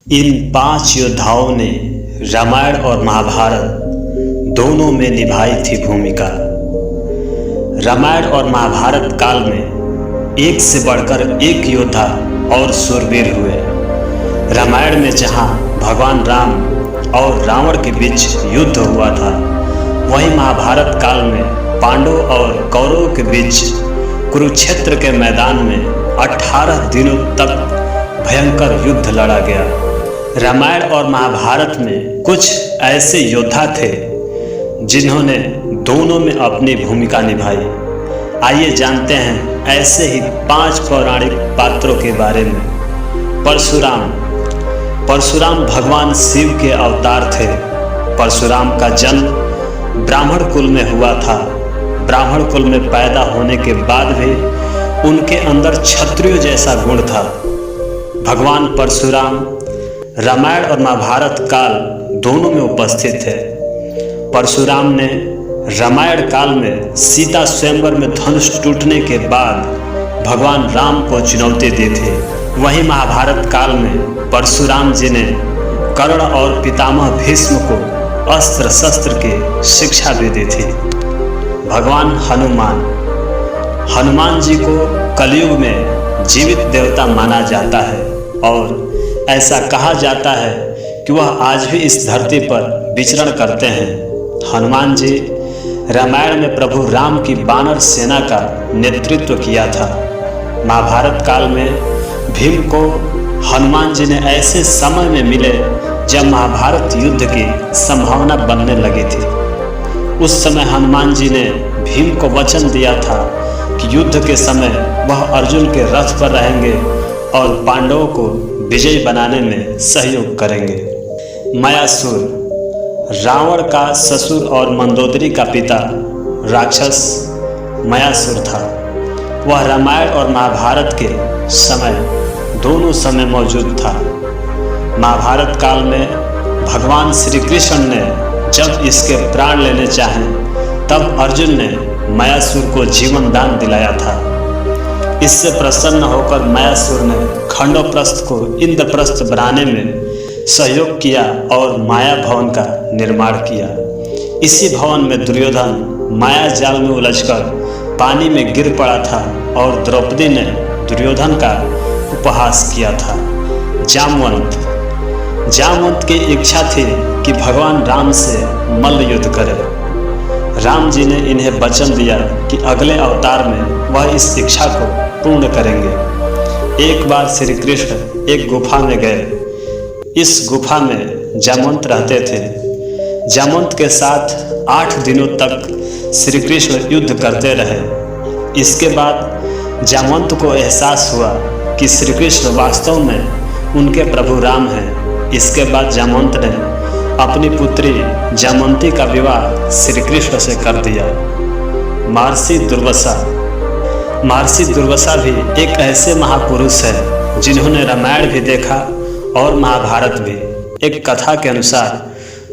इन 5 योद्धाओं ने रामायण और महाभारत दोनों में निभाई थी भूमिका। रामायण और महाभारत काल में एक से बढ़कर एक योद्धा और शूरवीर हुए। रामायण में जहां भगवान राम और रावण के बीच युद्ध हुआ था, वहीं महाभारत काल में पांडव और कौरवों के बीच कुरुक्षेत्र के मैदान में 18 दिनों तक भयंकर युद्ध लड़ा गया। रामायण और महाभारत में कुछ ऐसे योद्धा थे जिन्होंने दोनों में अपनी भूमिका निभाई। आइए जानते हैं ऐसे ही 5 पौराणिक पात्रों के बारे में। परशुराम भगवान शिव के अवतार थे। परशुराम का जन्म ब्राह्मण कुल में हुआ था। ब्राह्मण कुल में पैदा होने के बाद भी उनके अंदर क्षत्रिय जैसा गुण था। भगवान परशुराम रामायण और महाभारत काल दोनों में उपस्थित थे। परशुराम ने रामायण काल में सीता स्वयंवर में धनुष टूटने के बाद भगवान राम को चुनौती दी थी। वहीं महाभारत काल में परशुराम जी ने कर्ण और पितामह भीष्म को अस्त्र शस्त्र की शिक्षा भी दी थी। भगवान हनुमान जी को कलयुग में जीवित देवता माना जाता है और ऐसा कहा जाता है कि वह आज भी इस धरती पर विचरण करते हैं। हनुमान जी रामायण में प्रभु राम की वानर सेना का नेतृत्व किया था। महाभारत काल में भीम को हनुमान जी ने ऐसे समय में मिले जब महाभारत युद्ध की संभावना बनने लगी थी। उस समय हनुमान जी ने भीम को वचन दिया था कि युद्ध के समय वह अर्जुन के रथ पर रहेंगे और पांडवों को विजयी बनाने में सहयोग करेंगे। मयासुर रावण का ससुर और मंदोदरी का पिता राक्षस मयासुर था। वह रामायण और महाभारत के समय दोनों समय मौजूद था। महाभारत काल में भगवान श्री कृष्ण ने जब इसके प्राण लेने चाहे तब अर्जुन ने मयासुर को जीवन दान दिलाया था। इससे प्रसन्न होकर मयासुर ने खंडोप्रस्थ को इंद्रप्रस्थ बनाने में सहयोग किया और माया भवन का निर्माण किया। इसी भवन में दुर्योधन माया जाल में उलझकर पानी में गिर पड़ा था और द्रौपदी ने दुर्योधन का उपहास किया था। जामवंत की इच्छा थी कि भगवान राम से मल्ल युद्ध करे। राम जी ने इन्हें वचन दिया कि अगले अवतार में वह इस इच्छा को पूर्ण करेंगे। एक बार श्री कृष्ण एक गुफा में गए। इस गुफा में जामवंत रहते थे। जामवंत के साथ 8 दिनों तक श्री कृष्ण युद्ध करते रहे। इसके बाद जामवंत को एहसास हुआ कि श्री कृष्ण वास्तव में उनके प्रभु राम हैं। इसके बाद जामवंत ने अपनी पुत्री जामवंती का विवाह श्री कृष्ण से कर दिया। महर्षि दुर्वासा भी एक ऐसे महापुरुष है जिन्होंने रामायण भी देखा और महाभारत भी। एक कथा के अनुसार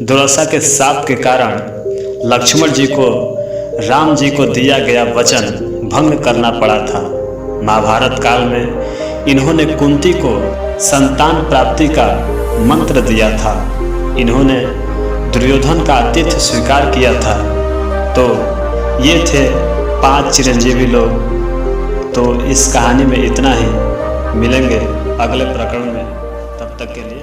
दुर्वासा के शाप के कारण लक्ष्मण जी को राम जी को दिया गया वचन भंग करना पड़ा था। महाभारत काल में इन्होंने कुंती को संतान प्राप्ति का मंत्र दिया था। इन्होंने दुर्योधन का आतिथ्य स्वीकार किया था। तो ये थे 5 चिरंजीवी लोग। तो इस कहानी में इतना ही। मिलेंगे अगले प्रकरण में। तब तक के लिए